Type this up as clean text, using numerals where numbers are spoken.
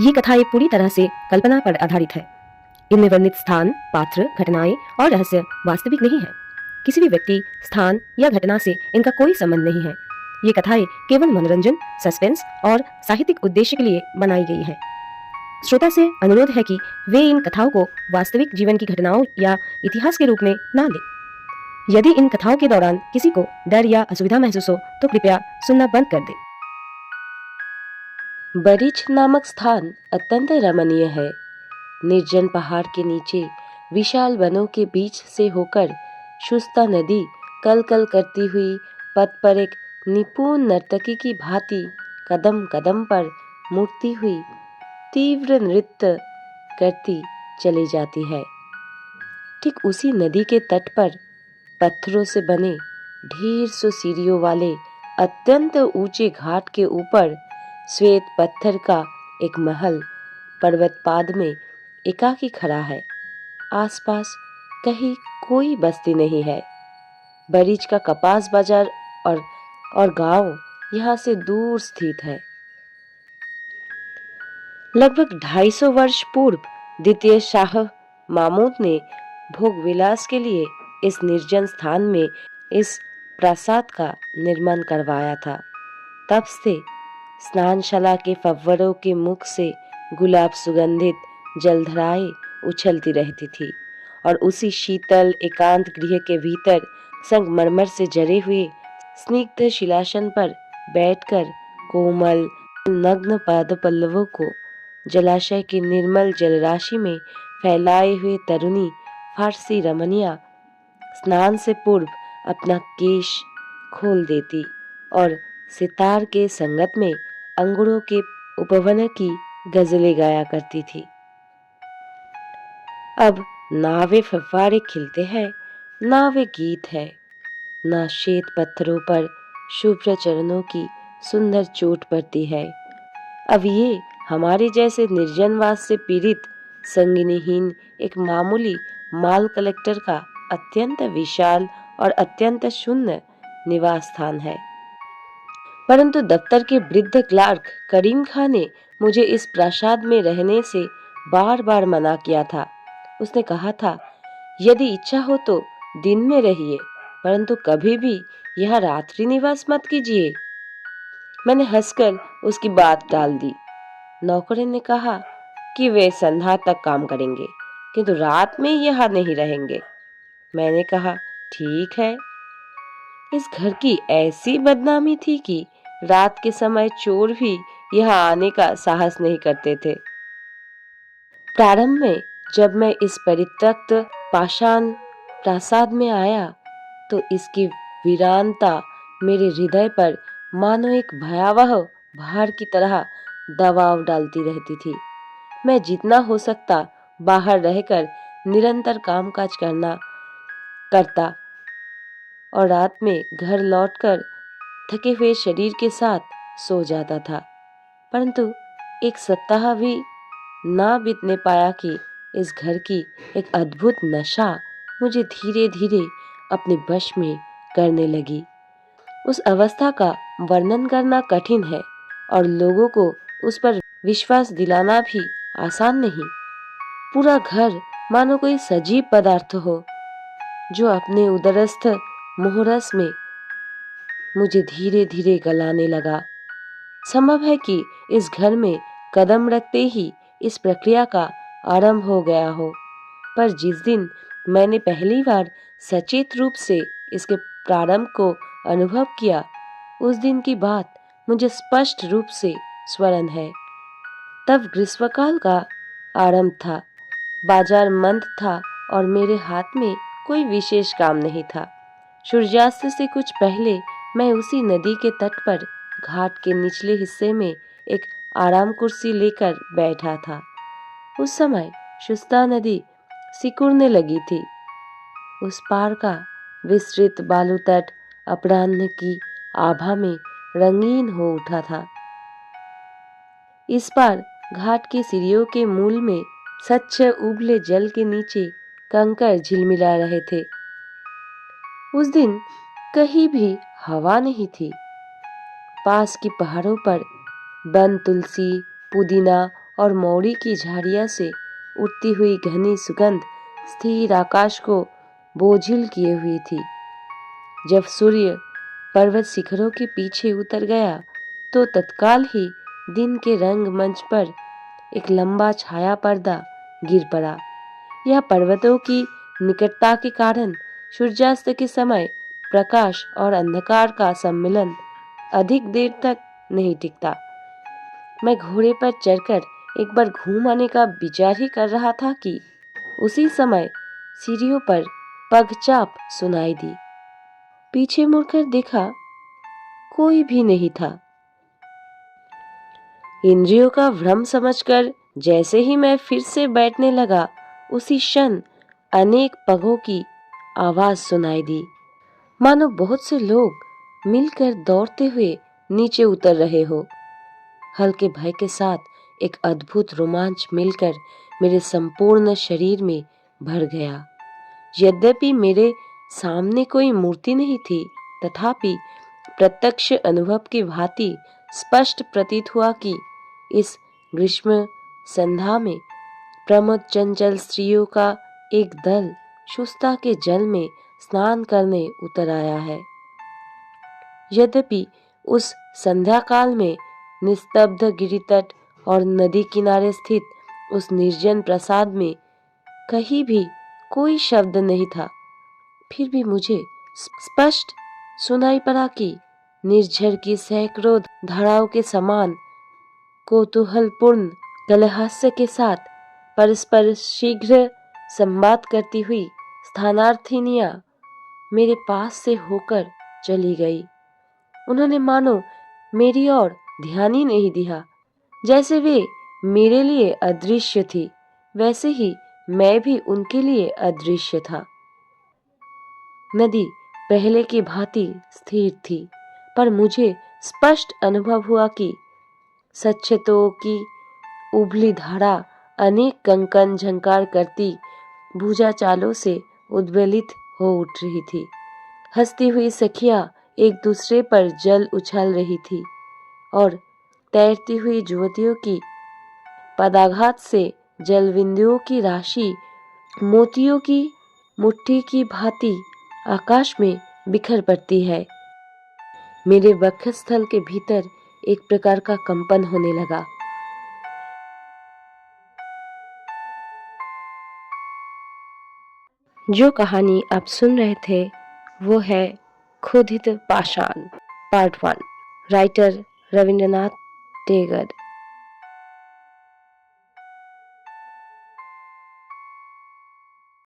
ये कथाएं पूरी तरह से कल्पना पर आधारित है। इनमें वर्णित स्थान, पात्र, घटनाएं और रहस्य वास्तविक नहीं है। किसी भी व्यक्ति, स्थान या घटना से इनका कोई संबंध नहीं है। ये कथाएं केवल मनोरंजन, सस्पेंस और साहित्यिक उद्देश्य के लिए बनाई गई है। श्रोता से अनुरोध है कि वे इन कथाओं को वास्तविक जीवन की घटनाओं या इतिहास के रूप में ना लें। यदि इन कथाओं के दौरान किसी को डर या असुविधा महसूस हो तो कृपया सुनना बंद कर दें। बरिच नामक स्थान अत्यंत रमणीय है। निर्जन पहाड़ के नीचे विशाल वनों के बीच से होकर शुष्ता नदी कल कल करती हुई पथ पर एक निपुण नर्तकी की भांति कदम कदम पर मुड़ती हुई तीव्र नृत्य करती चली जाती है। ठीक उसी नदी के तट पर पत्थरों से बने ढेर सौ सीढ़ियों वाले अत्यंत ऊंचे घाट के ऊपर श्वेत पत्थर का एक महल पर्वतपाद में एकाकी खड़ा है। आसपास कहीं कोई बस्ती नहीं है। बरीच का कपास बाजार और गांव यहाँ से दूर स्थित है। लगभग 250 वर्ष पूर्व द्वितीय शाह महमूद ने भोग विलास के लिए इस निर्जन स्थान में इस प्रासाद का निर्माण करवाया था। तब से स्नानशाला के फव्वरों के मुख से गुलाब सुगंधित जलधाराएं उछलती रहती थी और उसी शीतल एकांत गृह के भीतर संगमरमर से जड़े हुए स्निग्ध शिलासन पर बैठकर कोमल नग्न पाद पल्लवों को जलाशय की निर्मल जलराशि में फैलाए हुए तरुणी फारसी रमणिया स्नान से पूर्व अपना केश खोल देती और सितार के संगत में अंगूरों के उपवन की गजलें गाया करती थी। अब नावे फव्वारे खिलते हैं, नावे गीत है, ना श्वेत पत्थरों पर शुभ्र चरणों की सुंदर चोट पड़ती है। अब ये हमारे जैसे निर्जनवास से पीड़ित संगिनीहीन एक मामूली माल कलेक्टर का अत्यंत विशाल और अत्यंत शून्य निवास स्थान है। परंतु दफ्तर के वृद्ध क्लार्क करीम खान ने मुझे इस प्रासाद में रहने से बार बार मना किया था। उसने कहा था, यदि इच्छा हो तो दिन में रहिए, परंतु कभी भी यहाँ रात्रि निवास मत कीजिए। मैंने हंसकर उसकी बात टाल दी। नौकरी ने कहा कि वे संध्या तक काम करेंगे, किंतु रात में यहाँ नहीं रहेंगे। मैंने कहा, ठीक है। इस घर की ऐसी बदनामी थी कि रात के समय चोर भी यहाँ आने का साहस नहीं करते थे। प्रारंभ में जब मैं इस परित्यक्त पाषाण प्रासाद में आया तो इसकी वीरानता मेरे हृदय पर मानो एक भयावह भार की तरह दबाव डालती रहती थी। मैं जितना हो सकता बाहर रहकर निरंतर कामकाज करता और रात में घर लौटकर थके हुए शरीर के साथ सो जाता था। परंतु एक सप्ताह भी ना बीतने पाया कि इस घर की एक अद्भुत नशा मुझे धीरे धीरे अपने वश में करने लगी। उस अवस्था का वर्णन करना कठिन है और लोगों को उस पर विश्वास दिलाना भी आसान नहीं। पूरा घर मानो कोई सजीव पदार्थ हो जो अपने उदरस्थ मोहरस में मुझे धीरे धीरे गलाने लगा। संभव है कि इस घर में कदम रखते ही इस प्रक्रिया का आरंभ हो गया हो, पर जिस दिन मैंने पहली बार सचेत रूप से इसके प्रारंभ को अनुभव किया, उस दिन की बात मुझे स्पष्ट रूप से स्मरण है। तब ग्रीष्मकाल का आरंभ था। बाजार मंद था और मेरे हाथ में कोई विशेष काम नहीं था। सूर्यास्त से कुछ पहले मैं उसी नदी के तट पर घाट के निचले हिस्से में एक आराम कुर्सी लेकर बैठा था। उस समय शुष्ता नदी सिकुड़ने लगी थी। उस पार का विस्तृत बालू तट अपराह्न की आभा में रंगीन हो उठा था। इस पार घाट की सीढ़ियों के मूल में स्वच्छ उबले जल के नीचे कंकड़ झिलमिला रहे थे। उस दिन कहीं भी हवा नहीं थी। पास की पहाड़ों पर वन तुलसी, पुदीना और मौरी की झाड़ियां से उठती हुई घनी सुगंध स्थिर आकाश को बोझिल किए हुई थी। जब सूर्य पर्वत शिखरों के पीछे उतर गया तो तत्काल ही दिन के रंगमंच पर एक लंबा छाया पर्दा गिर पड़ा। यह पर्वतों की निकटता के कारण सूर्यास्त के समय प्रकाश और अंधकार का सम्मिलन अधिक देर तक नहीं टिकता। मैं घोड़े पर चढ़कर एक बार घूम आने का विचार ही कर रहा था कि उसी समय सीढ़ियों पर पगचाप सुनाई दी। पीछे मुड़कर देखा, कोई भी नहीं था। इंद्रियों का भ्रम समझकर जैसे ही मैं फिर से बैठने लगा, उसी क्षण अनेक पगों की आवाज सुनाई दी, मानो बहुत से लोग मिलकर दौड़ते हुए नीचे उतर रहे हो। हल्के भय के साथ एक अद्भुत रोमांच मिलकर मेरे संपूर्ण शरीर में भर गया। यद्यपि मेरे सामने कोई मूर्ति नहीं थी, तथापि प्रत्यक्ष अनुभव की भांति स्पष्ट प्रतीत हुआ कि इस ग्रीष्म संध्या में प्रमोद चंचल स्त्रियों का एक दल शुष्ता के जल में स्नान करने उतर आया है। यद्यपि उस संध्या काल में निस्तब्ध गिरितट और नदी किनारे स्थित उस निर्जन प्रासाद में कहीं भी कोई शब्द नहीं था, फिर भी मुझे स्पष्ट सुनाई पड़ा कि निर्झर की सैकड़ों धाराओं के समान कौतूहलपूर्ण कलहास्य के साथ परस्पर शीघ्र संवाद करती हुई स्थानार्थिनियां मेरे पास से होकर चली गई। उन्होंने मानो मेरी ओर ध्यान ही नहीं दिया। जैसे वे मेरे लिए अदृश्य थी, वैसे ही मैं भी उनके लिए अदृश्य था। नदी पहले की भांति स्थिर थी, पर मुझे स्पष्ट अनुभव हुआ कि सच्छतों की उबली धारा अनेक कंकन झंकार करती भुजा चालों से उद्वेलित हो उठ रही थी। हंसती हुई सखियां एक दूसरे पर जल उछाल रही थी और तैरती हुई युवतियों की पदाघात से जलबिंदुओं की राशि मोतियों की मुट्ठी की भांति आकाश में बिखर पड़ती है। मेरे वक्षस्थल के भीतर एक प्रकार का कंपन होने लगा। जो कहानी आप सुन रहे थे वो है क्रोधित पाषाण पार्ट 1, राइटर रविंद्रनाथ टैगोर।